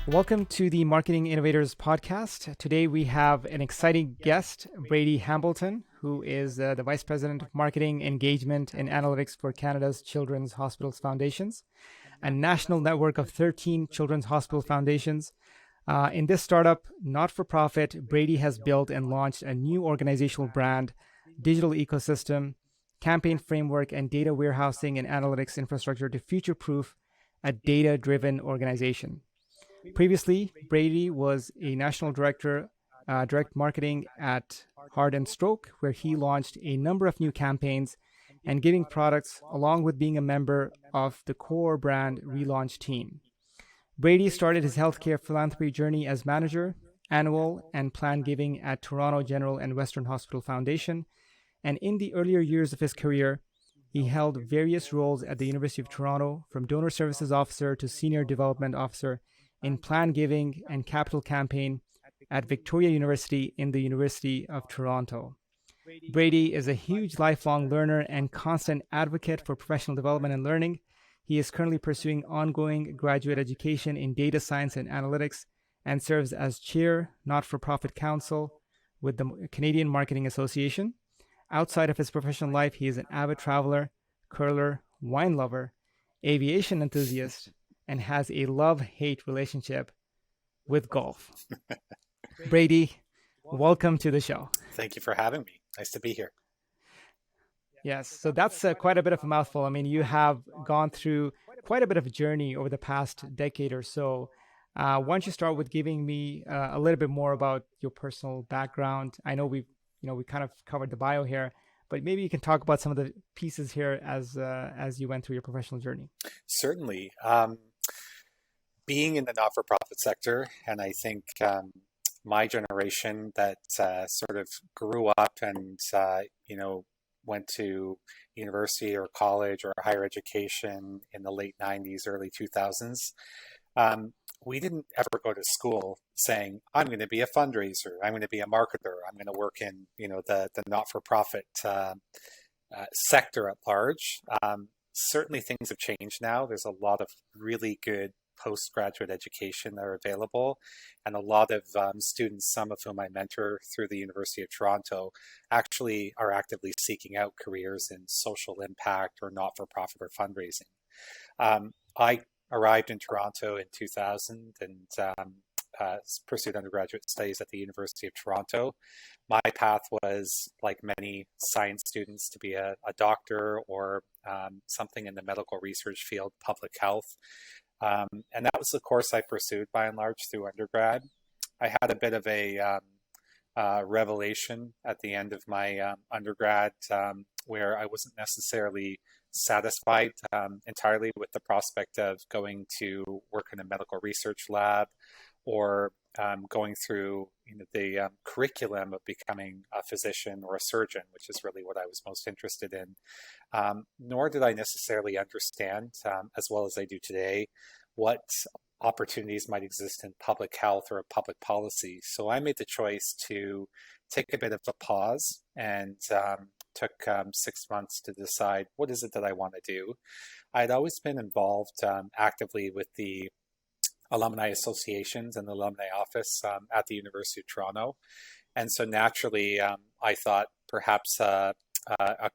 Welcome to the Marketing Innovators podcast. Today we have an exciting guest, Brady Hambleton, who is the Vice President of Marketing, Engagement, and Analytics for Canada's Children's Hospitals Foundations, a national network of 13 children's hospital foundations. In this startup, not-for-profit, Brady has built and launched a new organizational brand, digital ecosystem, campaign framework, and data warehousing and analytics infrastructure to future-proof a data-driven organization. Previously, Brady was a national director, direct marketing at Heart and Stroke, where he launched a number of new campaigns and giving products, along with being a member of the core brand relaunch team. Brady started his healthcare philanthropy journey as manager, annual and planned giving at Toronto General and Western Hospital Foundation, and in the earlier years of his career, he held various roles at the University of Toronto, from donor services officer to senior development officer in planned giving and capital campaign at Victoria University in the University of Toronto. Brady is a huge lifelong learner and constant advocate for professional development and learning. He is currently pursuing ongoing graduate education in data science and analytics and serves as chair, not-for-profit council with the Canadian Marketing Association. Outside of his professional life, he is an avid traveler, curler, wine lover, aviation enthusiast, and has a love-hate relationship with golf. Brady, welcome to the show. Thank you for having me. Nice to be here. Yes, so that's quite a bit of a mouthful. I mean, you have gone through quite a bit of a journey over the past decade or so. Why don't you start with giving me a little bit more about your personal background? I know we kind of covered the bio here, but maybe you can talk about some of the pieces here as you went through your professional journey. Certainly. Being in the not-for-profit sector, and I think my generation that sort of grew up and, went to university or college or higher education in the late 90s, early 2000s, we didn't ever go to school saying, I'm going to be a fundraiser, I'm going to be a marketer, I'm going to work in, the not-for-profit sector at large. Certainly things have changed now. There's a lot of really good postgraduate education that are available, and a lot of students, some of whom I mentor through the University of Toronto, actually are actively seeking out careers in social impact or not-for-profit or fundraising. I arrived in Toronto in 2000 and pursued undergraduate studies at the University of Toronto. My path was, like many science students, to be a doctor or something in the medical research field, public health. And that was the course I pursued by and large through undergrad. I had a bit of a revelation at the end of my undergrad where I wasn't necessarily satisfied entirely with the prospect of going to work in a medical research lab or going through the curriculum of becoming a physician or a surgeon, which is really what I was most interested in. Nor did I necessarily understand, as well as I do today, what opportunities might exist in public health or public policy. So I made the choice to take a bit of a pause and took 6 months to decide what is it that I want to do. I'd always been involved actively with the alumni associations and the alumni office at the University of Toronto. And so naturally, I thought perhaps a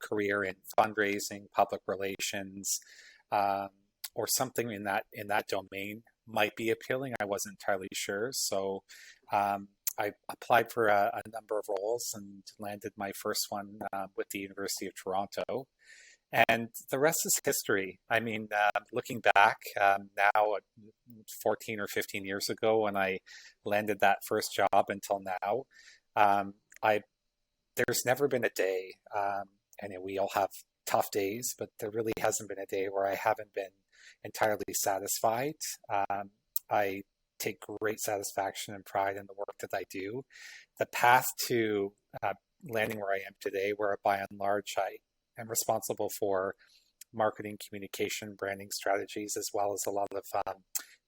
career in fundraising, public relations, or something in that domain might be appealing. I wasn't entirely sure. So I applied for a number of roles and landed my first one with the University of Toronto. And the rest is history. I mean, looking back now, 14 or 15 years ago, when I landed that first job until now, there's never been a day, and we all have tough days, but there really hasn't been a day where I haven't been entirely satisfied. I take great satisfaction and pride in the work that I do. The path to landing where I am today, where by and large I am responsible for marketing, communication, branding strategies, as well as a lot of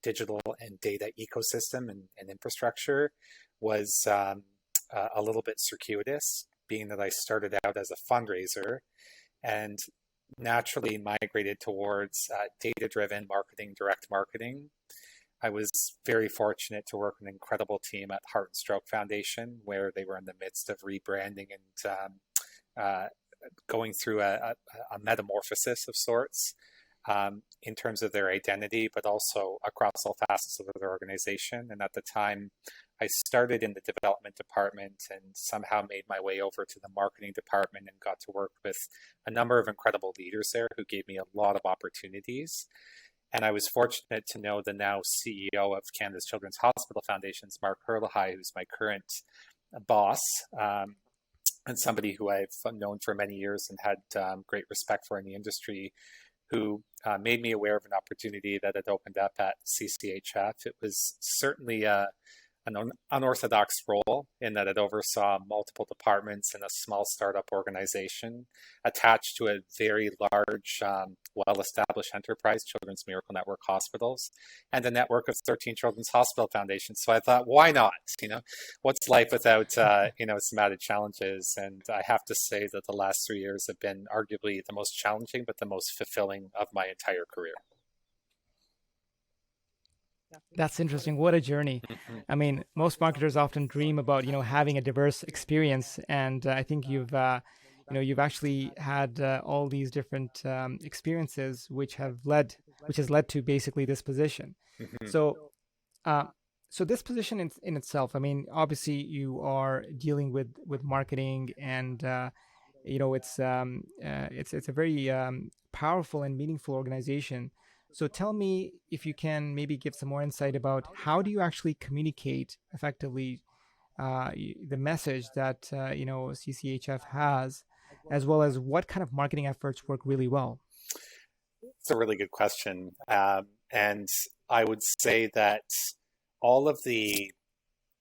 digital and data ecosystem and infrastructure, was a little bit circuitous, being that I started out as a fundraiser and naturally migrated towards data-driven marketing, direct marketing. I was very fortunate to work with an incredible team at Heart and Stroke Foundation, where they were in the midst of rebranding and uh, going through a metamorphosis of sorts in terms of their identity, but also across all facets of their organization. And at the time, I started in the development department and somehow made my way over to the marketing department and got to work with a number of incredible leaders there who gave me a lot of opportunities. And I was fortunate to know the now CEO of Canada's Children's Hospital Foundations, Mark Herlehigh, who's my current boss, and somebody who I've known for many years and had great respect for in the industry, who made me aware of an opportunity that had opened up at CCHF. It was certainly an unorthodox role in that it oversaw multiple departments in a small startup organization attached to a very large, well-established enterprise, Children's Miracle Network Hospitals, and a network of 13 Children's Hospital Foundations. So I thought, why not? What's life without, some added challenges? And I have to say that the last 3 years have been arguably the most challenging, but the most fulfilling of my entire career. That's interesting. What a journey. I mean, most marketers often dream about, having a diverse experience. And I think you've actually had all these different experiences, which has led to basically this position. So, so this position in itself, I mean, obviously you are dealing with marketing, and it's a very powerful and meaningful organization. So tell me, if you can maybe give some more insight about how do you actually communicate effectively the message that CCHF has, as well as what kind of marketing efforts work really well? It's a really good question. And I would say that all of the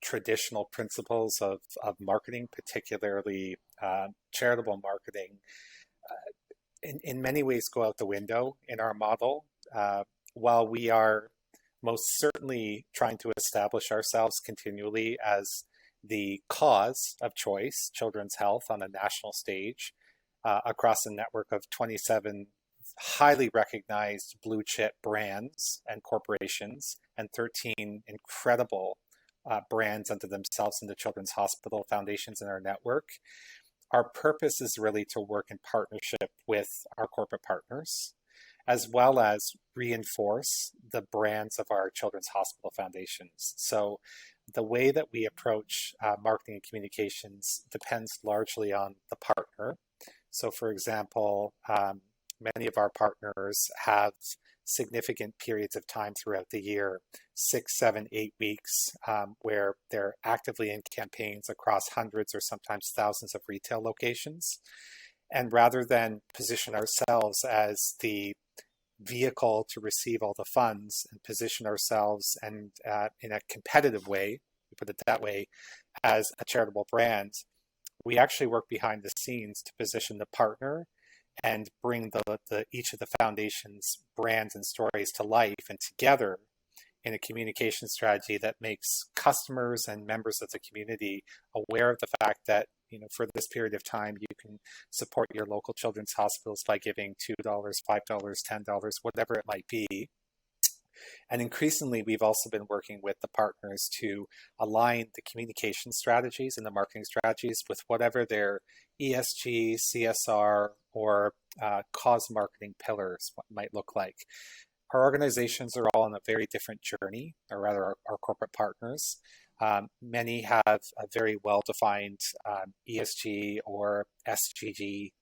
traditional principles of marketing, particularly charitable marketing, in many ways go out the window in our model. While we are most certainly trying to establish ourselves continually as the cause of choice, children's health, on a national stage across a network of 27 highly recognized blue chip brands and corporations, and 13 incredible brands unto themselves in the Children's Hospital Foundations in our network. Our purpose is really to work in partnership with our corporate partners, as well as reinforce the brands of our Children's Hospital Foundations. So the way that we approach marketing and communications depends largely on the partner. So for example, many of our partners have significant periods of time throughout the year, 6, 7, 8 weeks, where they're actively in campaigns across hundreds or sometimes thousands of retail locations. And rather than position ourselves as the vehicle to receive all the funds and position ourselves and in a competitive way, we put it that way, as a charitable brand, we actually work behind the scenes to position the partner and bring each of the foundation's brands and stories to life, and together in a communication strategy that makes customers and members of the community aware of the fact that, for this period of time, you can support your local children's hospitals by giving $2, $5, $10, whatever it might be. And increasingly, we've also been working with the partners to align the communication strategies and the marketing strategies with whatever their ESG, CSR, or cause marketing pillars might look like. Our organizations are all on a very different journey, or rather our corporate partners. Many have a very well-defined ESG or SDG,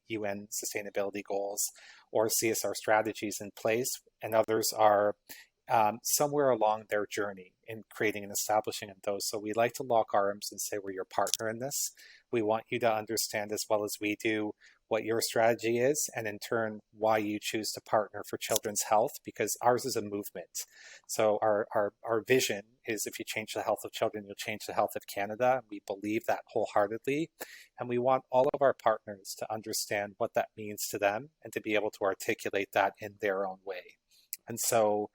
UN sustainability goals, or CSR strategies in place, and others are somewhere along their journey in creating and establishing those. So we like to lock arms and say, we're your partner in this. We want you to understand as well as we do what your strategy is, and in turn, why you choose to partner for children's health, because ours is a movement. So our vision is, if you change the health of children, you'll change the health of Canada. We believe that wholeheartedly, and we want all of our partners to understand what that means to them and to be able to articulate that in their own way. And so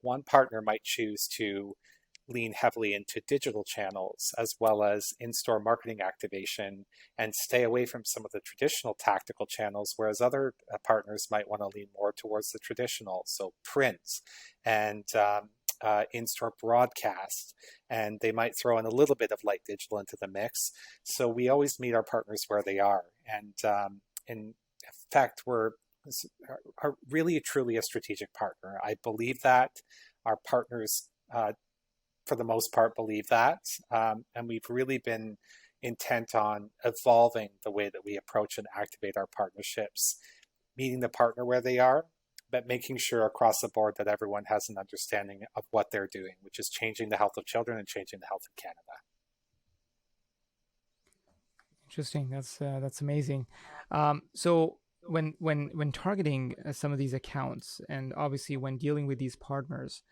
one partner might choose to lean heavily into digital channels as well as in-store marketing activation and stay away from some of the traditional tactical channels, whereas other partners might want to lean more towards the traditional, so print and in-store broadcast, and they might throw in a little bit of light digital into the mix. So we always meet our partners where they are, and in fact, we're are really truly a strategic partner. I believe that our partners, for the most part, believe that, and we've really been intent on evolving the way that we approach and activate our partnerships, meeting the partner where they are, but making sure across the board that everyone has an understanding of what they're doing, which is changing the health of children and changing the health of Canada. Interesting. That's amazing. So when targeting some of these accounts, and obviously when dealing with these partners,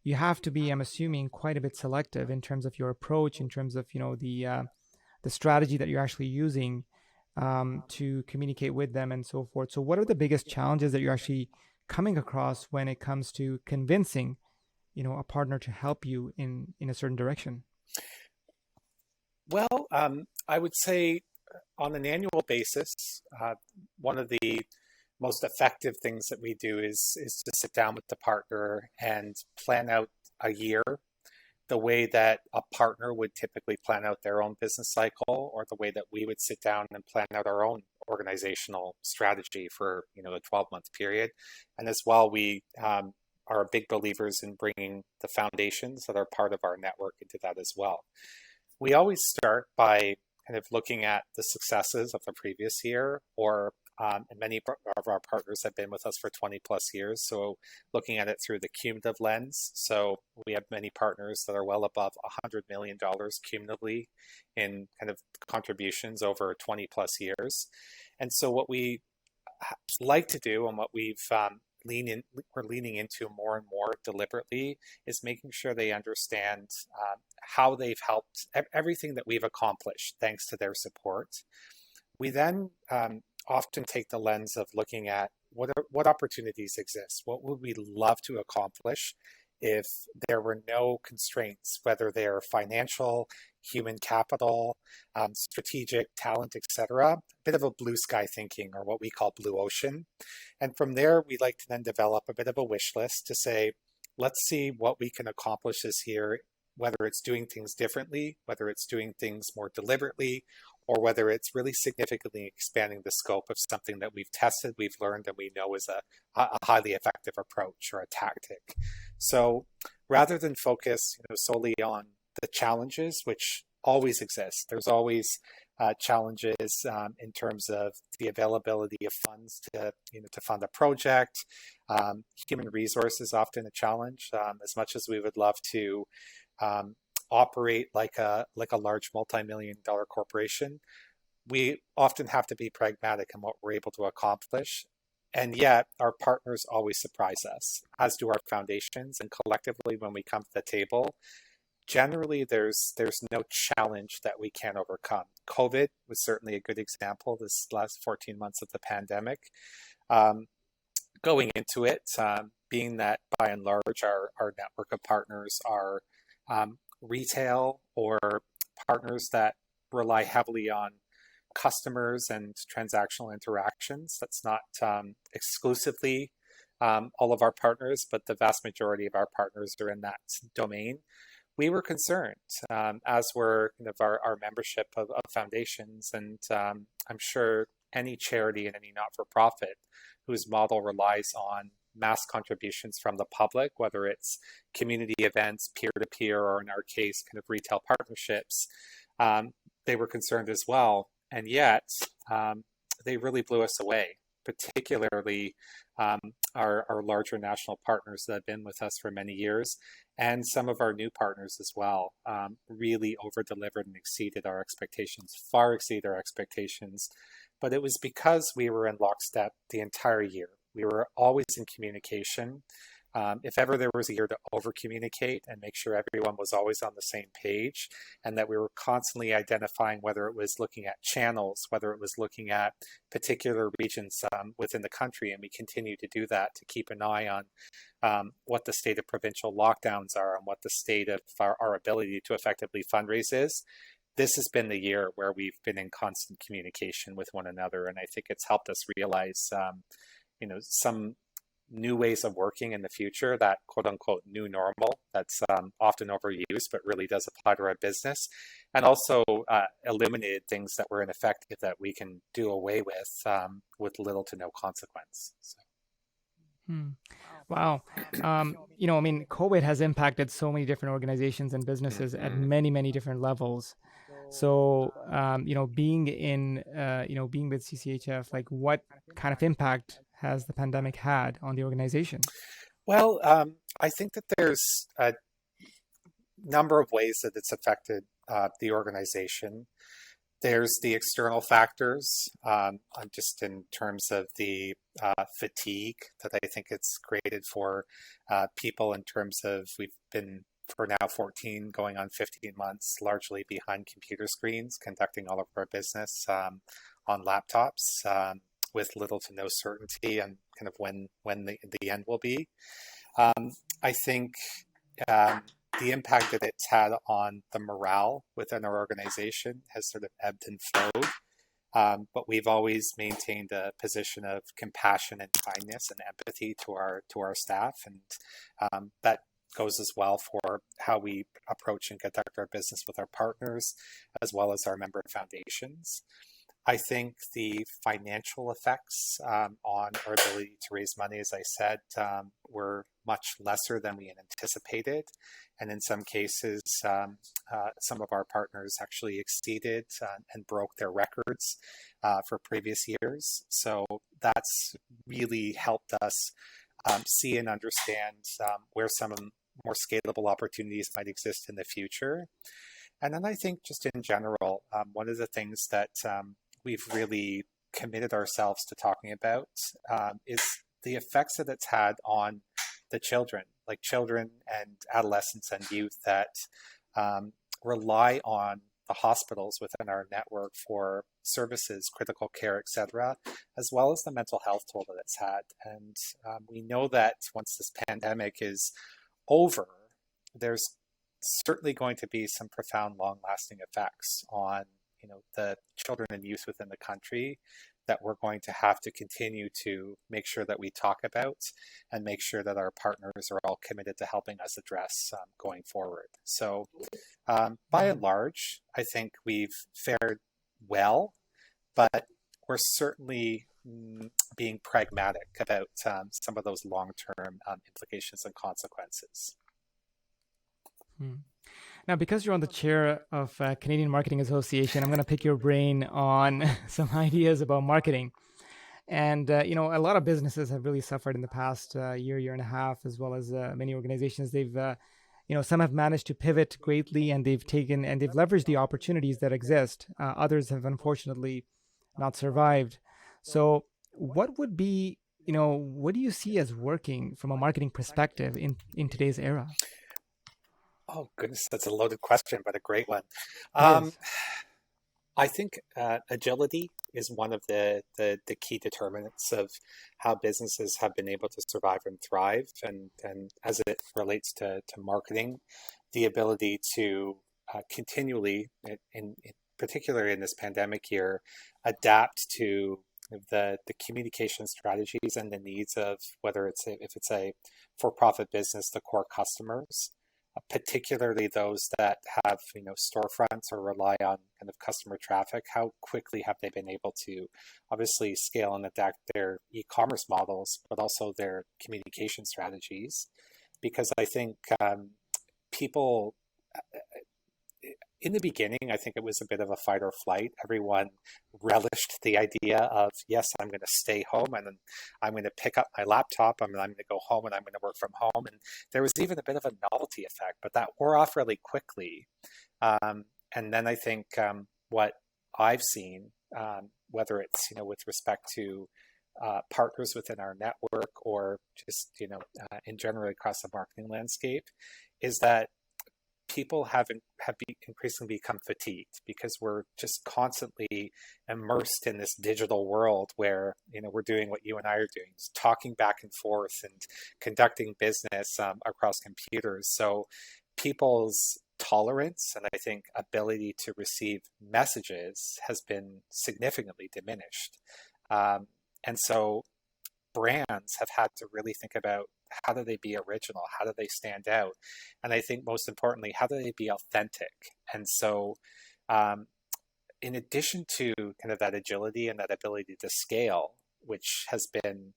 you have to be, I'm assuming, quite a bit selective in terms of your approach, in terms of the strategy that you're actually using to communicate with them and so forth. So what are the biggest challenges that you're actually coming across when it comes to convincing, a partner to help you in a certain direction? Well, I would say on an annual basis, one of the most effective things that we do is to sit down with the partner and plan out a year the way that a partner would typically plan out their own business cycle, or the way that we would sit down and plan out our own organizational strategy for the 12-month period. And as well, we are big believers in bringing the foundations that are part of our network into that as well. We always start by kind of looking at the successes of the previous year, or and many of our partners have been with us for 20 plus years. So looking at it through the cumulative lens. So we have many partners that are well above $100 million cumulatively in kind of contributions over 20 plus years. And so what we like to do, and what we're leaning into more and more deliberately, is making sure they understand how they've helped everything that we've accomplished thanks to their support. We then often take the lens of looking at what opportunities exist. What would we love to accomplish if there were no constraints, whether they're financial, human capital, strategic, talent, etc. A bit of a blue sky thinking, or what we call blue ocean. And from there, we like to then develop a bit of a wish list to say, let's see what we can accomplish this year, whether it's doing things differently, whether it's doing things more deliberately, or whether it's really significantly expanding the scope of something that we've tested, we've learned, and we know is a highly effective approach or a tactic. So rather than focus solely on the challenges, which always exist, there's always challenges in terms of the availability of funds to fund a project. Human resources often a challenge. As much as we would love to operate like a large multi-million-dollar corporation, we often have to be pragmatic in what we're able to accomplish. And yet our partners always surprise us, as do our foundations. And collectively, when we come to the table, generally there's no challenge that we can't overcome. COVID was certainly a good example, this last 14 months of the pandemic. Going into it, being that by and large our network of partners are retail, or partners that rely heavily on customers and transactional interactions. That's not exclusively all of our partners, but the vast majority of our partners are in that domain. We were concerned, as were our membership of foundations, and I'm sure any charity and any not-for-profit whose model relies on mass contributions from the public, whether it's community events, peer-to-peer, or in our case, kind of retail partnerships, they were concerned as well. And yet, they really blew us away, particularly our larger national partners that have been with us for many years, and some of our new partners as well, really over-delivered and exceeded our expectations, far exceeded our expectations. But it was because we were in lockstep the entire year. We were always in communication. If ever there was a year to over communicate and make sure everyone was always on the same page, and that we were constantly identifying whether it was looking at channels, whether it was looking at particular regions within the country, and we continue to do that to keep an eye on what the state of provincial lockdowns are and what the state of our ability to effectively fundraise is. This has been the year where we've been in constant communication with one another, and I think it's helped us realize, some new ways of working in the future, that quote unquote new normal that's often overused but really does apply to our business, and also eliminated things that were ineffective that we can do away with little to no consequence. So. Wow. COVID has impacted so many different organizations and businesses at many, many different levels. So, being with CCHF, like what kind of impact has the pandemic had on the organization? Well, I think that there's a number of ways that it's affected the organization. There's the external factors, just in terms of the fatigue that I think it's created for people, in terms of we've been for now 14 going on 15 months largely behind computer screens conducting all of our business on laptops with little to no certainty and kind of when the end will be. I think the impact that it's had on the morale within our organization has sort of ebbed and flowed. But we've always maintained a position of compassion and kindness and empathy to our staff, and that goes as well for how we approach and conduct our business with our partners, as well as our member foundations. I think the financial effects on our ability to raise money, as I said, were much lesser than we had anticipated. And in some cases, some of our partners actually exceeded and broke their records for previous years. So that's really helped us see and understand where some more scalable opportunities might exist in the future. And then I think just in general, one of the things that we've really committed ourselves to talking about is the effects that it's had on the children and adolescents and youth that rely on the hospitals within our network for services, critical care, etc., as well as the mental health toll that it's had. And we know that once this pandemic is over, there's certainly going to be some profound, long-lasting effects on the children and youth within the country that we're going to have to continue to make sure that we talk about and make sure that our partners are all committed to helping us address going forward. So by and large, I think we've fared well, but we're certainly being pragmatic about some of those long-term implications and consequences. Now, because you're on the chair of Canadian Marketing Association, I'm going to pick your brain on some ideas about marketing. And, a lot of businesses have really suffered in the past year and a half, as well as many organizations. They've, some have managed to pivot greatly, and they've leveraged the opportunities that exist. Others have unfortunately not survived. So what would be, what do you see as working from a marketing perspective in today's era? Oh, goodness, that's a loaded question, but a great one. I think agility is one of the key determinants of how businesses have been able to survive and thrive. And as it relates to marketing, the ability to continually, particularly in this pandemic year, adapt to the communication strategies and the needs of whether if it's a for-profit business, the core customers, particularly those that have storefronts or rely on kind of customer traffic. How quickly have they been able to obviously scale and adapt their e-commerce models, but also their communication strategies? Because I think people in the beginning, I think it was a bit of a fight or flight. Everyone relished the idea of, yes, I'm going to stay home and then I'm going to pick up my laptop and I'm going to go home and I'm going to work from home. And there was even a bit of a novelty effect, but that wore off really quickly. And then I think what I've seen, whether it's with respect to partners within our network, or just in general across the marketing landscape, is that people have increasingly become fatigued because we're just constantly immersed in this digital world where we're doing what you and I are doing, just talking back and forth and conducting business across computers. So people's tolerance and I think ability to receive messages has been significantly diminished. And so brands have had to really think about, how do they be original? How do they stand out? And I think most importantly, how do they be authentic? And so in addition to kind of that agility and that ability to scale, which has been,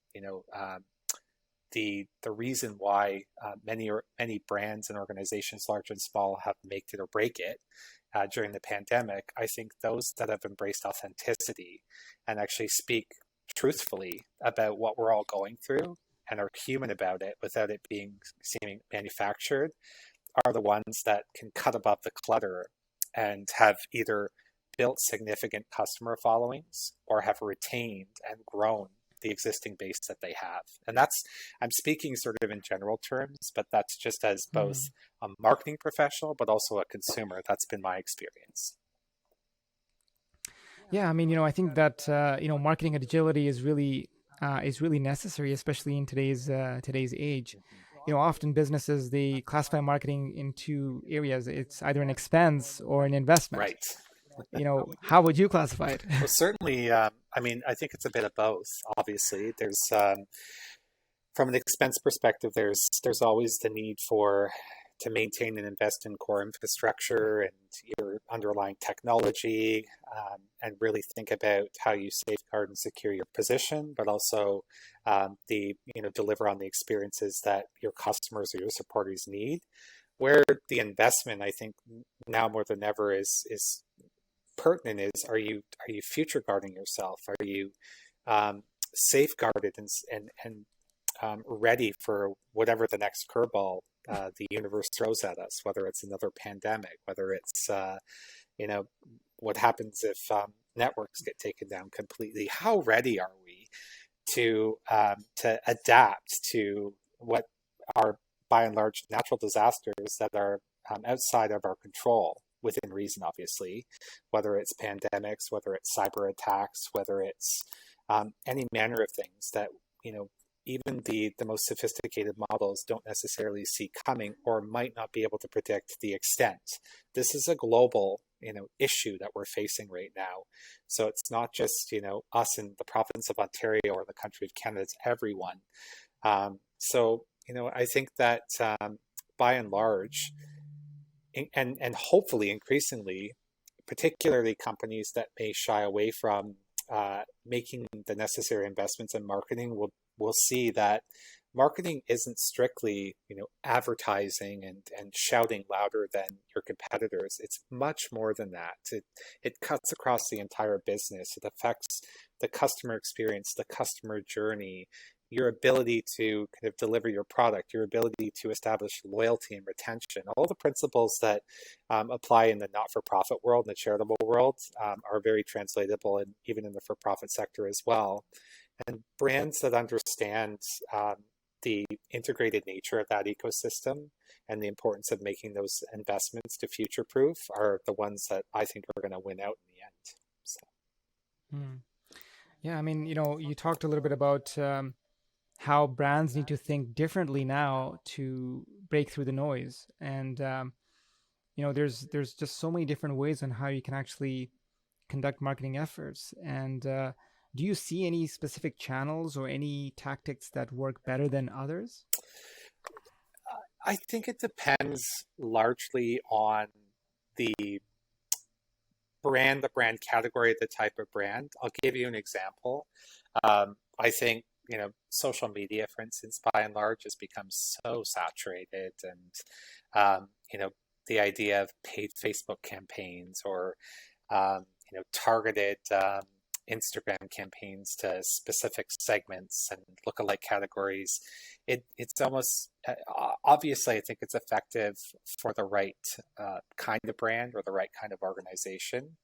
the reason why many brands and organizations, large and small, have make it or break it during the pandemic, I think those that have embraced authenticity and actually speak truthfully about what we're all going through and are human about it without it seeming manufactured, are the ones that can cut above the clutter and have either built significant customer followings or have retained and grown the existing base that they have. And I'm speaking sort of in general terms, but that's just as both a marketing professional, but also a consumer. That's been my experience. Yeah, I mean, I think that marketing agility is really necessary, especially in today's age. Often businesses, they classify marketing in two areas. It's either an expense or an investment. Right. How would you classify it? Well, certainly, I think it's a bit of both. Obviously, there's from an expense perspective, there's always the need to maintain and invest in core infrastructure and your underlying technology, and really think about how you safeguard and secure your position, but also deliver on the experiences that your customers or your supporters need. Where the investment, I think, now more than ever is pertinent is, are you future guarding yourself? Are you safeguarded and ready for whatever the next curveball the universe throws at us, whether it's another pandemic, whether it's what happens if networks get taken down completely? How ready are we to adapt to what are by and large natural disasters that are outside of our control, within reason, obviously, whether it's pandemics, whether it's cyber attacks, whether it's any manner of things that even the most sophisticated models don't necessarily see coming, or might not be able to predict the extent. This is a global issue that we're facing right now. So it's not just us in the province of Ontario or the country of Canada, it's everyone. So I think that by and large, and hopefully increasingly, particularly companies that may shy away from making the necessary investments in marketing will see that marketing isn't strictly advertising and shouting louder than your competitors. It's much more than that. It cuts across the entire business. It affects the customer experience, the customer journey, your ability to kind of deliver your product, your ability to establish loyalty and retention. All the principles that apply in the not-for-profit world and the charitable world are very translatable, and even in the for-profit sector as well. And brands that understand the integrated nature of that ecosystem and the importance of making those investments to future-proof are the ones that I think are going to win out in the end. So. Yeah, I mean, you talked a little bit about how brands need to think differently now to break through the noise. And, there's just so many different ways on how you can actually conduct marketing efforts. And do you see any specific channels or any tactics that work better than others? I think it depends largely on the brand category, the type of brand. I'll give you an example. I think social media, for instance, by and large, has become so saturated, and the idea of paid Facebook campaigns or targeted Instagram campaigns to specific segments and lookalike categories. It's almost obviously, I think it's effective for the right kind of brand or the right kind of organization.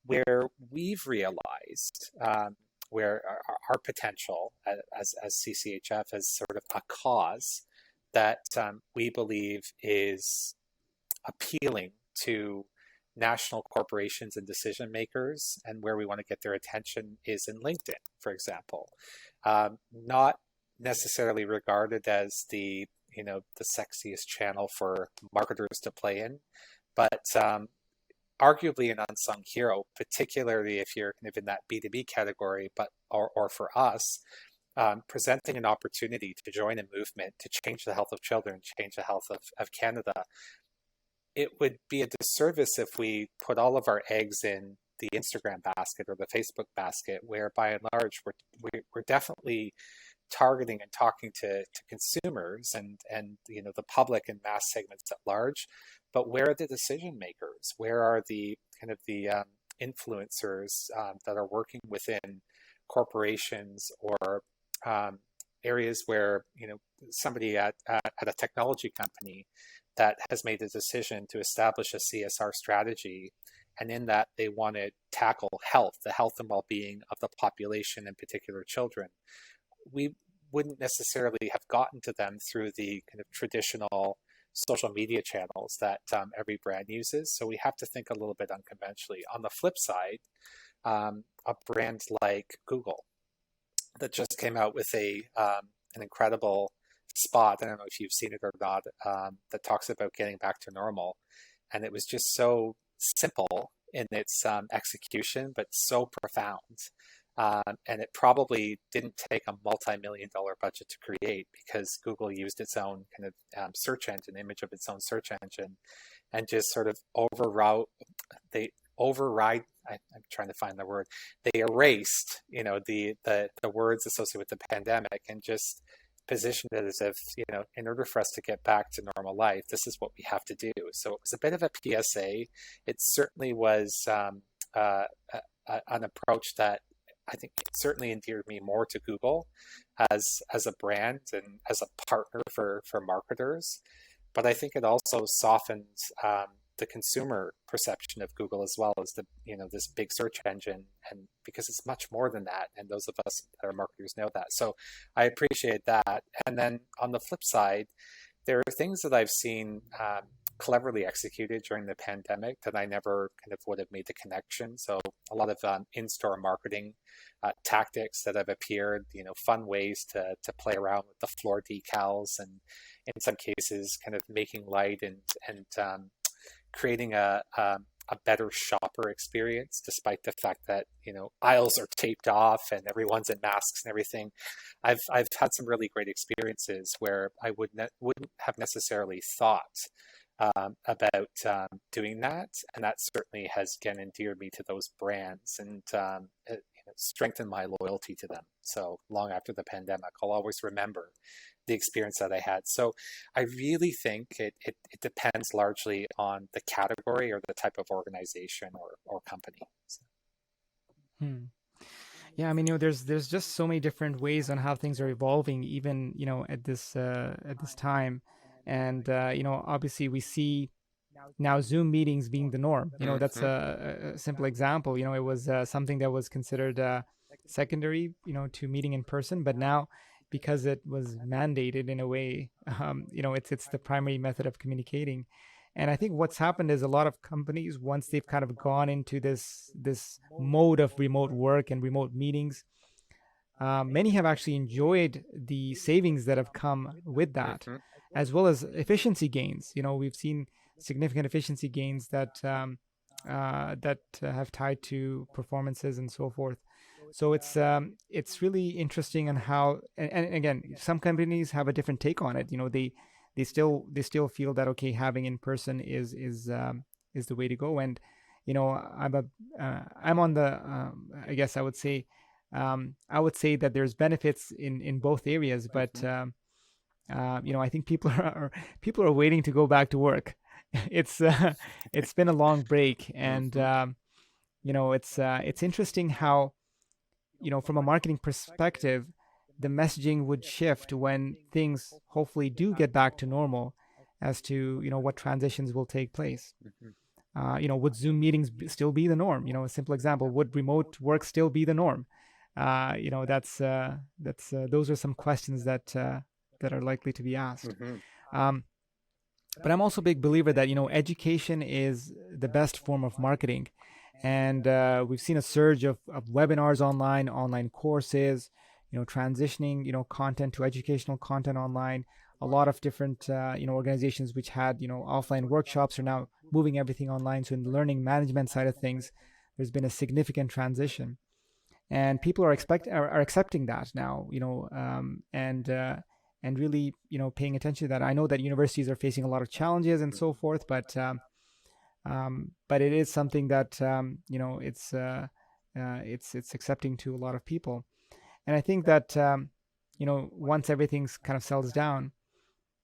Where we've realized where our potential as CCHF as sort of a cause that we believe is appealing to national corporations and decision makers, and where we want to get their attention is in LinkedIn, for example. Not necessarily regarded as the the sexiest channel for marketers to play in, but arguably an unsung hero, particularly if you're kind of in that B2B category, but or for us, presenting an opportunity to join a movement to change the health of children, change the health of Canada. It would be a disservice if we put all of our eggs in the Instagram basket or the Facebook basket, where by and large we're definitely targeting and talking to consumers and the public and mass segments at large, but where are the decision makers? Where are the kind of the influencers that are working within corporations or areas where somebody at a technology company that has made a decision to establish a CSR strategy, and in that they want to tackle the health and well-being of the population, in particular children. We wouldn't necessarily have gotten to them through the kind of traditional social media channels that every brand uses. So we have to think a little bit unconventionally. On the flip side, a brand like Google that just came out with an incredible spot, I don't know if you've seen it or not, that talks about getting back to normal. And it was just so simple in its execution, but so profound. And it probably didn't take a multi-million-dollar budget to create, because Google used its own kind of search engine, image of its own search engine, and just sort of I'm trying to find the word. They erased, the words associated with the pandemic, and just positioned it as if, in order for us to get back to normal life, this is what we have to do. So it was a bit of a PSA. It certainly was an approach that I think it certainly endeared me more to Google as a brand and as a partner for marketers. But I think it also softened the consumer perception of Google as well as this big search engine, and because it's much more than that, and those of us that are marketers know that. So I appreciate that. And then on the flip side, there are things that I've seen cleverly executed during the pandemic that I never kind of would have made the connection. So a lot of in-store marketing tactics that have appeared, fun ways to play around with the floor decals, and in some cases kind of making light and creating a better shopper experience, despite the fact that aisles are taped off and everyone's in masks and everything. I've had some really great experiences where I wouldn't have necessarily thought about doing that, and that certainly has again endeared me to those brands and strengthened my loyalty to them. So long after the pandemic, I'll always remember the experience that I had. So I really think it depends largely on the category or the type of organization or company. So. Yeah, I mean, there's just so many different ways on how things are evolving, even at this time, and obviously we see now Zoom meetings being the norm. That's a simple example. It was something that was considered secondary, to meeting in person, but now, because it was mandated in a way, it's the primary method of communicating. And I think what's happened is a lot of companies, once they've kind of gone into this mode of remote work and remote meetings, many have actually enjoyed the savings that have come with that, as well as efficiency gains. We've seen significant efficiency gains that have tied to performances and so forth. So it's really interesting on how, and again, some companies have a different take on it. They still feel that, okay, having in person is the way to go. And I'm on the I guess I would say that there's benefits in both areas, but I think people are waiting to go back to work. It's been a long break, and it's interesting how, from a marketing perspective, the messaging would shift when things hopefully do get back to normal, as to what transitions will take place. Would Zoom meetings still be the norm? A simple example: would remote work still be the norm? those are some questions that are likely to be asked. Mm-hmm. Um, but I'm also a big believer that education is the best form of marketing, and we've seen a surge of webinars online courses, transitioning content to educational content online. A lot of different organizations which had offline workshops are now moving everything online. So in the learning management side of things, there's been a significant transition, and people are accepting that now, and really paying attention to that. I know that universities are facing a lot of challenges and so forth, but it is something that it's accepting to a lot of people. And I think that once everything's kind of settles down,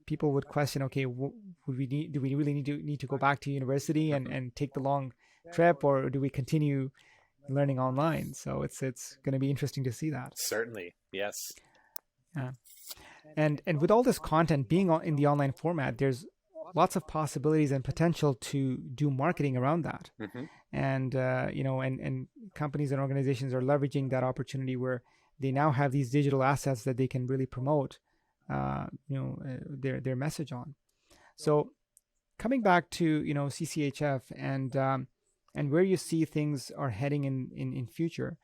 people would question, okay, do we really need to go back to university Mm-hmm. and take the long trip, or do we continue learning online? So it's going to be interesting to see that. Certainly, yes. Yeah. And with all this content being in the online format, there's lots of possibilities and potential to do marketing around that. Mm-hmm. And and companies and organizations are leveraging that opportunity where they now have these digital assets that they can really promote their message on. So coming back to CCHF and where you see things are heading in future,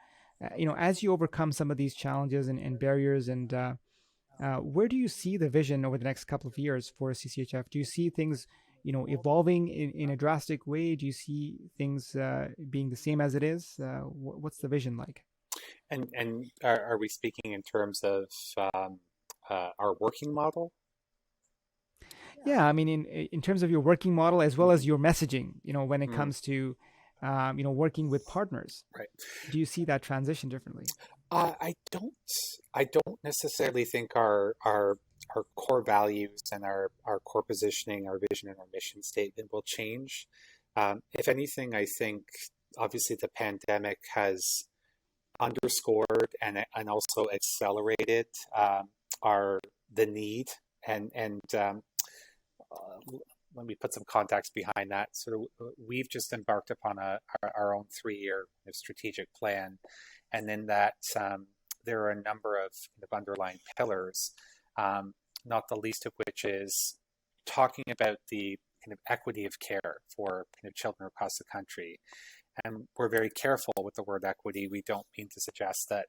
as you overcome some of these challenges and barriers, and where do you see the vision over the next couple of years for CCHF? Do you see things, evolving in a drastic way? Do you see things being the same as it is? What's the vision like? And are we speaking in terms of um, our working model? Yeah, I mean, in terms of your working model as well as your messaging, when it Mm, comes to, working with partners, right. do you see that transition differently? I don't. I don't necessarily think our core values and our core positioning, our vision, and our mission statement will change. If anything, I think obviously the pandemic has underscored and also accelerated our the need and uh, let me put some context behind that. So we've just embarked upon our own 3 year strategic plan, and in that there are a number of underlying pillars, um, not the least of which is talking about the kind of equity of care for children across the country. And we're very careful with the word equity. We don't mean to suggest that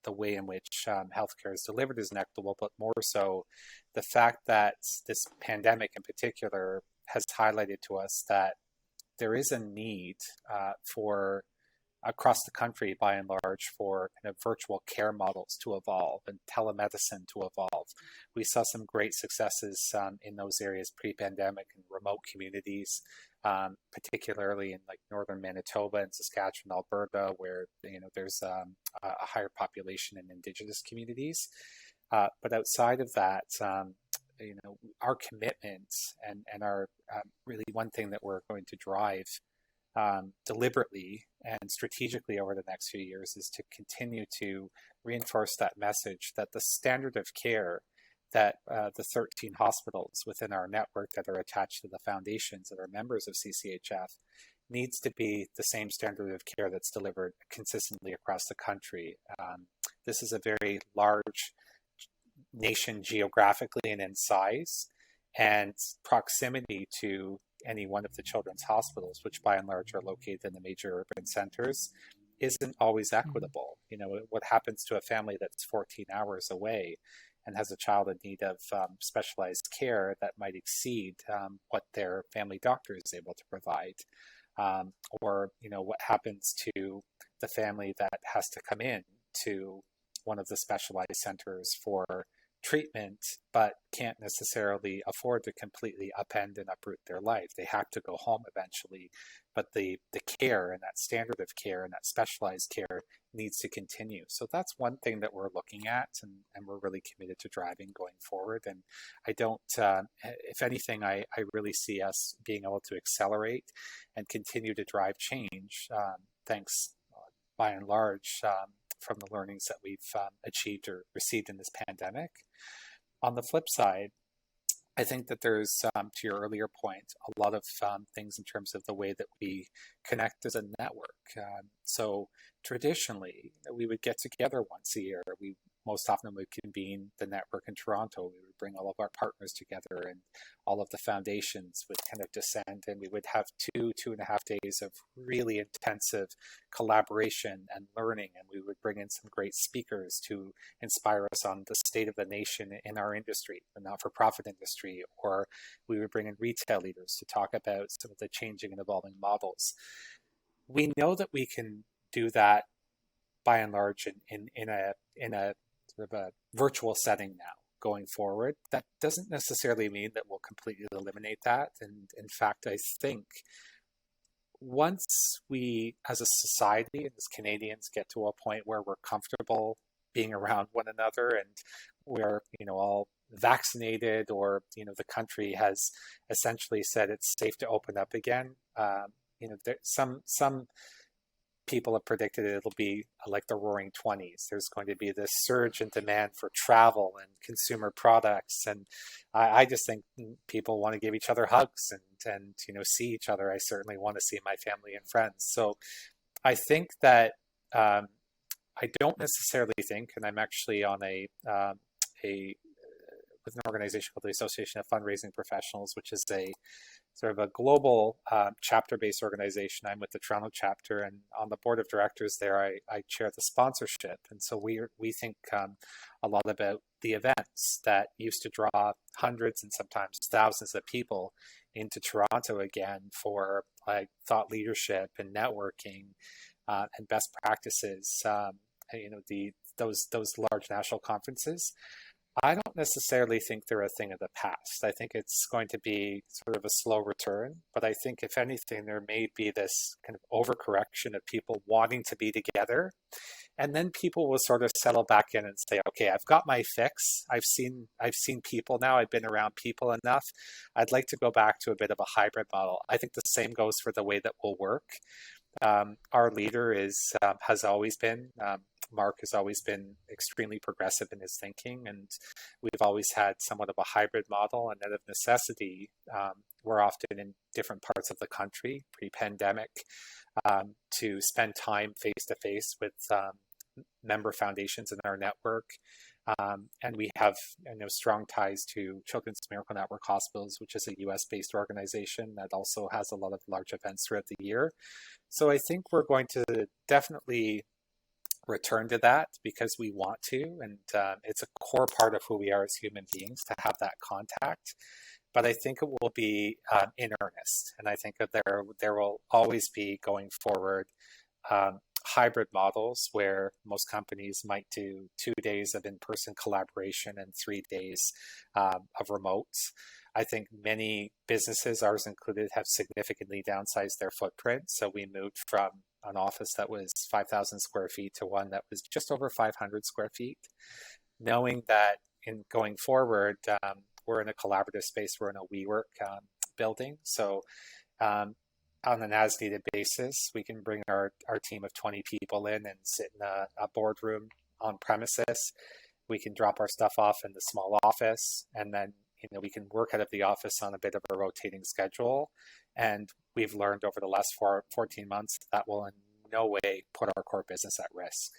the way in which healthcare is delivered is inequitable, but more so the fact that this pandemic in particular has highlighted to us that there is a need for across the country, by and large, for kind of virtual care models to evolve and telemedicine to evolve. We saw some great successes in those areas pre-pandemic in remote communities, particularly in like northern Manitoba and Saskatchewan, Alberta, where there's a higher population in Indigenous communities. But outside of that, our commitment and our really one thing that we're going to drive deliberately and strategically over the next few years is to continue to reinforce that message that the standard of care that the 13 hospitals within our network that are attached to the foundations that are members of CCHF needs to be the same standard of care that's delivered consistently across the country. This is a very large nation geographically and in size, and proximity to any one of the children's hospitals, which by and large are located in the major urban centers, isn't always equitable. What happens to a family that's 14 hours away and has a child in need of specialized care that might exceed what their family doctor is able to provide? Or what happens to the family that has to come in to one of the specialized centers for treatment, but can't necessarily afford to completely upend and uproot their life. They have to go home eventually, but the care and that standard of care and that specialized care needs to continue. So that's one thing that we're looking at, and we're really committed to driving going forward. And I don't, if anything, I really see us being able to accelerate and continue to drive change, thanks by and large from the learnings that we've achieved or received in this pandemic. On the flip side, I think that there's, to your earlier point, a lot of things in terms of the way that we connect as a network. So traditionally, we would get together once a year. We most often would convene the network in Toronto. We would bring all of our partners together, and all of the foundations would kind of descend, and we would have 2.5 days of really intensive collaboration and learning. And we would bring in some great speakers to inspire us on the state of the nation in our industry, the not-for-profit industry, or we would bring in retail leaders to talk about some of the changing and evolving models. We know that we can do that by and large in a sort of a virtual setting now going forward. That doesn't necessarily mean that we'll completely eliminate that. And in fact, I think once we as a society and as Canadians get to a point where we're comfortable being around one another and we're, all vaccinated, or, the country has essentially said it's safe to open up again, some people have predicted it'll be like the roaring 20s. There's going to be this surge in demand for travel and consumer products. And I just think people want to give each other hugs and see each other. I certainly want to see my family and friends. So I think that I don't necessarily think, and I'm actually on with an organization called the Association of Fundraising Professionals, which is a sort of a global chapter-based organization. I'm with the Toronto chapter, and on the board of directors there, I chair the sponsorship. And so we think a lot about the events that used to draw hundreds and sometimes thousands of people into Toronto again for like thought leadership and networking and best practices. Those large national conferences. I don't necessarily think they're a thing of the past. I think it's going to be sort of a slow return, but I think if anything, there may be this kind of overcorrection of people wanting to be together. And then people will sort of settle back in and say, okay, I've got my fix. I've seen people now. I've been around people enough. I'd like to go back to a bit of a hybrid model. I think the same goes for the way that we'll work. Our leader has always been, Mark has always been extremely progressive in his thinking, and we've always had somewhat of a hybrid model. And out of necessity, we're often in different parts of the country pre-pandemic to spend time face to face with member foundations in our network. And we have strong ties to Children's Miracle Network Hospitals, which is a US-based organization that also has a lot of large events throughout the year. So I think we're going to definitely return to that because we want to, and it's a core part of who we are as human beings to have that contact. But I think it will be in earnest, and I think that there will always be going forward hybrid models where most companies might do 2 days of in-person collaboration and 3 days of remote. I think many businesses, ours included, have significantly downsized their footprint. So we moved from an office that was 5,000 square feet to one that was just over 500 square feet, knowing that in going forward, we're in a collaborative space, we're in a WeWork building. So on an as-needed basis, we can bring our team of 20 people in and sit in a boardroom on premises. We can drop our stuff off in the small office, and then we can work out of the office on a bit of a rotating schedule. And we've learned over the last 14 months that will in no way put our core business at risk.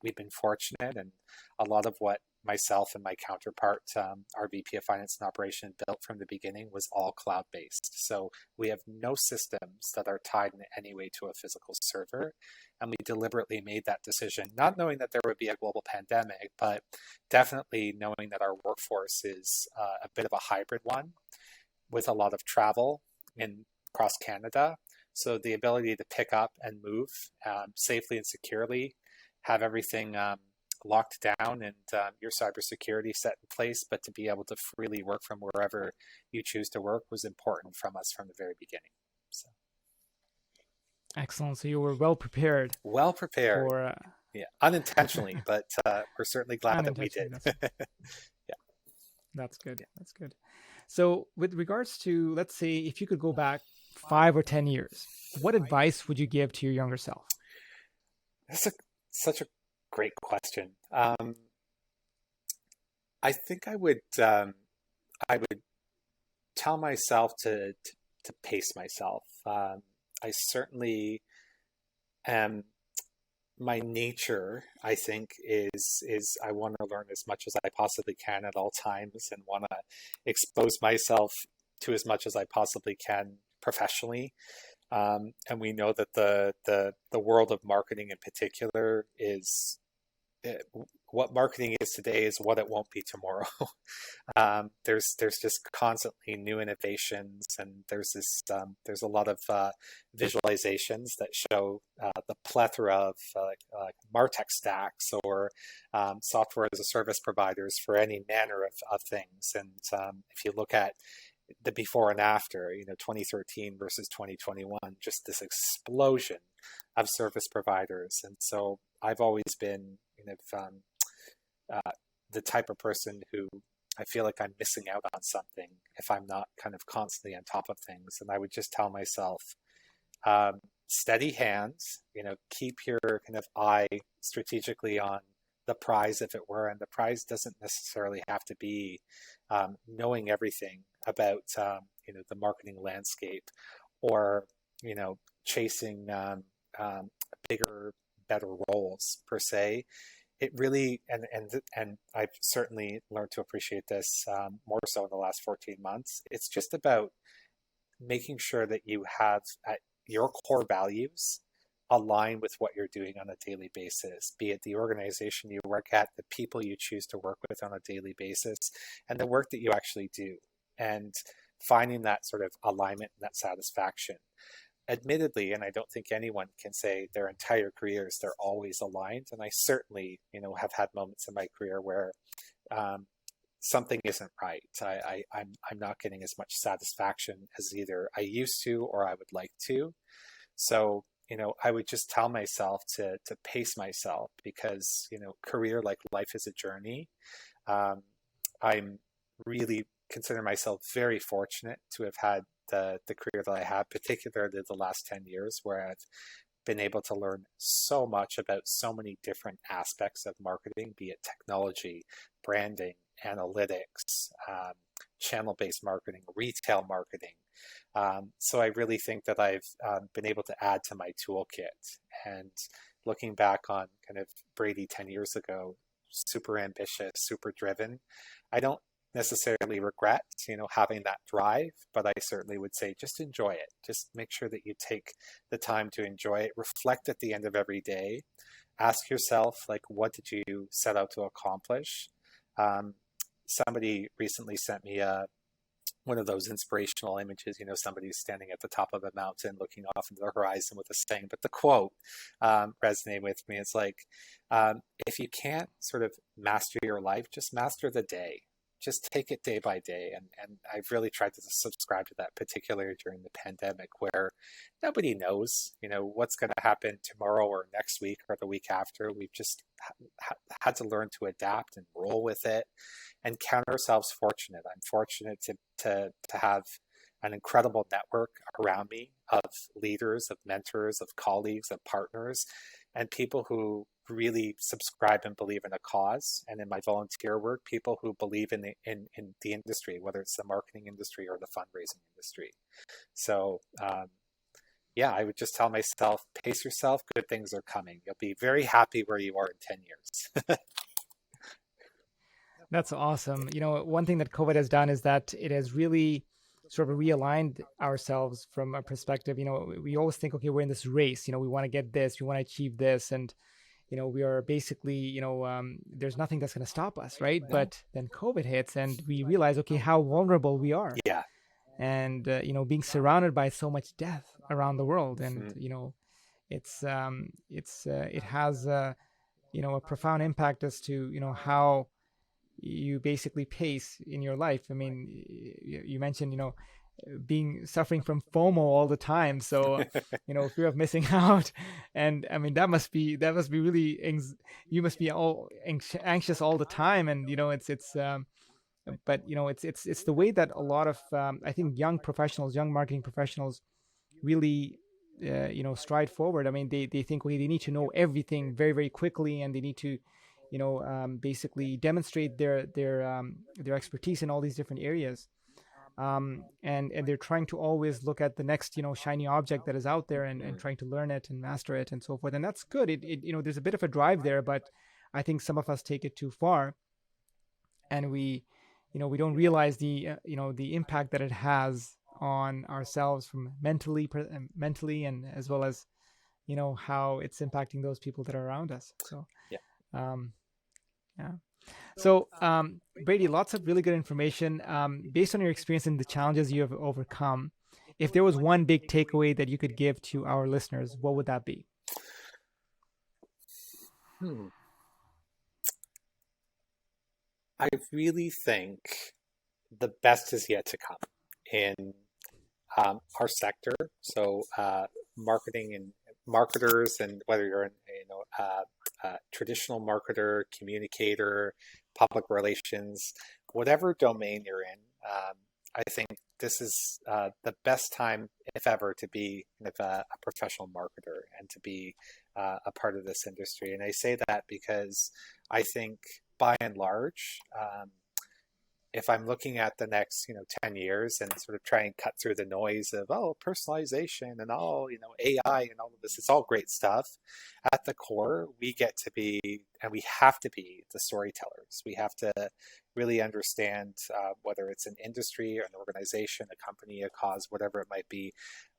We've been fortunate, and a lot of what myself and my counterpart, our VP of Finance and Operation, built from the beginning was all cloud-based. So we have no systems that are tied in any way to a physical server. And we deliberately made that decision, not knowing that there would be a global pandemic, but definitely knowing that our workforce is a bit of a hybrid one with a lot of travel across Canada. So the ability to pick up and move safely and securely, have everything locked down and your cybersecurity set in place, but to be able to freely work from wherever you choose to work was important from us from the very beginning. So. Excellent. So you were well prepared. Well prepared. Yeah, unintentionally, but we're certainly glad that we did. Yeah. That's good. Yeah. That's good. So with regards to, let's say, if you could go back 5 or 10 years, what advice would you give to your younger self? That's such a great question. I think I would tell myself to pace myself. I certainly am my nature, I think, is I want to learn as much as I possibly can at all times, and want to expose myself to as much as I possibly can professionally. And we know that the world of marketing in particular is it, what marketing is today is what it won't be tomorrow. There's just constantly new innovations, and there's a lot of visualizations that show the plethora of Martech stacks or software as a service providers for any manner of things. And if you look at the before and after, 2013 versus 2021, just this explosion of service providers. And so I've always been, the type of person who I feel like I'm missing out on something if I'm not kind of constantly on top of things. And I would just tell myself, steady hands, keep your kind of eye strategically on the prize, if it were. And the prize doesn't necessarily have to be knowing everything about, the marketing landscape, or, chasing bigger, better roles per se. It really, and I've certainly learned to appreciate this more so in the last 14 months. It's just about making sure that you have your core values align with what you're doing on a daily basis, be it the organization you work at, the people you choose to work with on a daily basis, and the work that you actually do, and finding that sort of alignment and that satisfaction. Admittedly, and I don't think anyone can say their entire careers they're always aligned, and I certainly have had moments in my career where something isn't right. I'm not getting as much satisfaction as either I used to or I would like to. So I would just tell myself to pace myself, because career, like life, is a journey. I'm really consider myself very fortunate to have had the career that I have, particularly the last 10 years, where I've been able to learn so much about so many different aspects of marketing, be it technology, branding, analytics, channel-based marketing, retail marketing. So I really think that I've been able to add to my toolkit. And looking back on kind of Brady 10 years ago, super ambitious, super driven, I don't necessarily regret, having that drive, but I certainly would say just enjoy it. Just make sure that you take the time to enjoy it. Reflect at the end of every day. Ask yourself, like, what did you set out to accomplish? Somebody recently sent me one of those inspirational images, somebody's standing at the top of a mountain looking off into the horizon with a saying, but the quote resonated with me. It's like, if you can't sort of master your life, just master the day. Just take it day by day. And I've really tried to subscribe to that, particularly during the pandemic, where nobody knows, what's going to happen tomorrow or next week or the week after. We've just had to learn to adapt and roll with it and count ourselves fortunate. I'm fortunate to have an incredible network around me of leaders, of mentors, of colleagues, of partners, and people who really subscribe and believe in a cause. And in my volunteer work, people who believe in the industry, whether it's the marketing industry or the fundraising industry. So I would just tell myself, pace yourself, good things are coming. You'll be very happy where you are in 10 years. That's awesome. One thing that COVID has done is that it has really sort of realigned ourselves from a perspective. We always think, okay, we're in this race, we want to get this, we want to achieve this. And, we are basically, there's nothing that's going to stop us, right? No. But then COVID hits and we realize, okay, how vulnerable we are. Yeah. And, being surrounded by so much death around the world. And, it has, a profound impact as to, how you basically pace in your life. I mean, you mentioned, suffering from FOMO all the time. So, fear of missing out. And I mean, that must be really, you must be all anxious all the time. And, but it's the way that a lot of, I think young marketing professionals really, stride forward. I mean, they think, okay, they need to know everything very, very quickly, and they need to, basically demonstrate their expertise in all these different areas. and they're trying to always look at the next shiny object that is out there, and trying to learn it and master it and so forth. And that's good. There's a bit of a drive there, but I think some of us take it too far, and we don't realize the impact that it has on ourselves from mentally, and as well as how it's impacting those people that are around us. So Yeah. yeah. So, Brady, lots of really good information. Based on your experience and the challenges you have overcome, if there was one big takeaway that you could give to our listeners, what would that be? I really think the best is yet to come in our sector. So, marketing and marketers, and whether you're a traditional marketer, communicator, public relations, whatever domain you're in, I think this is the best time, if ever, to be a professional marketer and to be a part of this industry. And I say that because I think, by and large, if I'm looking at the next 10 years and sort of try and cut through the noise of personalization and all AI and all of this, it's all great stuff. At the core, we get to be, and we have to be, the storytellers. We have to really understand whether it's an industry or an organization, a company, a cause, whatever it might be,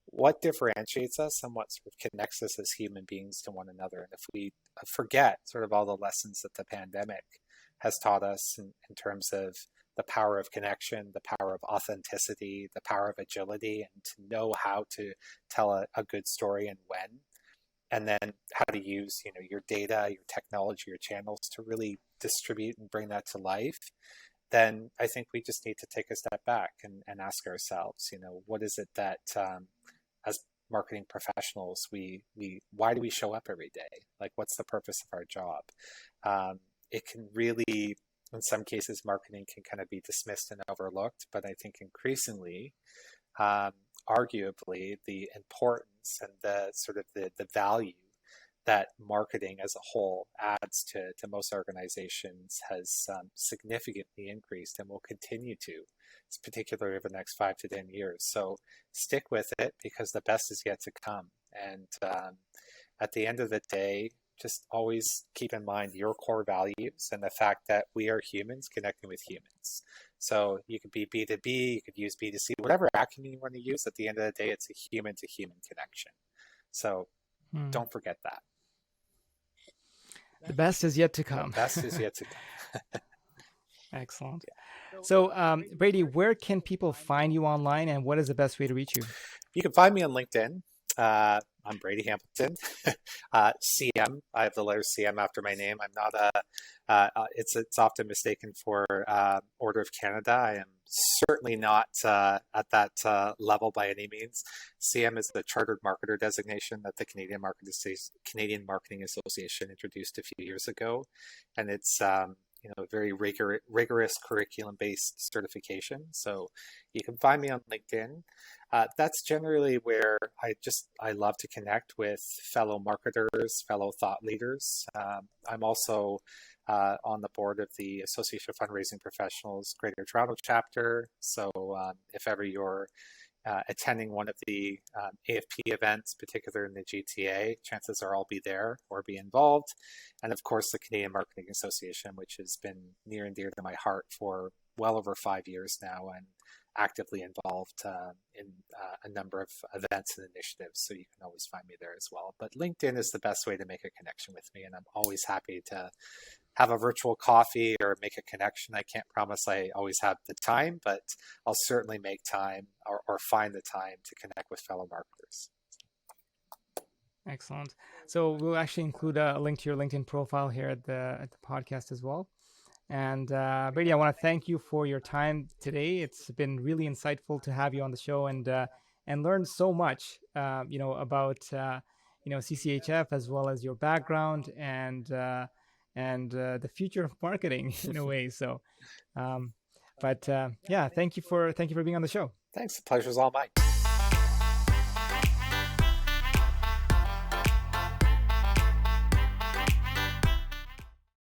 what differentiates us and what sort of connects us as human beings to one another. And if we forget sort of all the lessons that the pandemic has taught us in terms of the power of connection, the power of authenticity, the power of agility, and to know how to tell a good story and when, and then how to use your data, your technology, your channels to really distribute and bring that to life, then I think we just need to take a step back and ask ourselves, what is it that as marketing professionals, why do we show up every day? Like, what's the purpose of our job? It can really, in some cases, marketing can kind of be dismissed and overlooked, but I think increasingly, arguably, the importance and the sort of the value that marketing as a whole adds to most organizations has significantly increased and will continue to, particularly over the next 5 to 10 years. So stick with it, because the best is yet to come. And at the end of the day, just always keep in mind your core values and the fact that we are humans connecting with humans. So you could be B2B, you could use B2C, whatever acronym you want to use. At the end of the day, it's a human to human connection. So don't forget that. The best is yet to come. The best is yet to come. Excellent. So, Brady, where can people find you online, and what is the best way to reach you? You can find me on LinkedIn. I'm Brady Hambleton. CM. I have the letter CM after my name. I'm not it's often mistaken for Order of Canada. I am certainly not at that level by any means. CM is the Chartered Marketer designation that the Canadian Marketing Association introduced a few years ago, and it's very rigorous curriculum-based certification. So you can find me on LinkedIn. That's generally where I love to connect with fellow marketers, fellow thought leaders. I'm also on the board of the Association of Fundraising Professionals Greater Toronto chapter. So if ever you're attending one of the AFP events, particularly in the GTA, chances are I'll be there or be involved. And of course, the Canadian Marketing Association, which has been near and dear to my heart for well over 5 years now, and actively involved in a number of events and initiatives. So you can always find me there as well. But LinkedIn is the best way to make a connection with me. And I'm always happy to have a virtual coffee or make a connection. I can't promise I always have the time, but I'll certainly make time or find the time to connect with fellow marketers. Excellent. So we'll actually include a link to your LinkedIn profile here at the podcast as well. And Brady, I want to thank you for your time today. It's been really insightful to have you on the show and learn so much, about CCHF, as well as your background and the future of marketing in a way. So, thank you for being on the show. Thanks. The pleasure's all mine.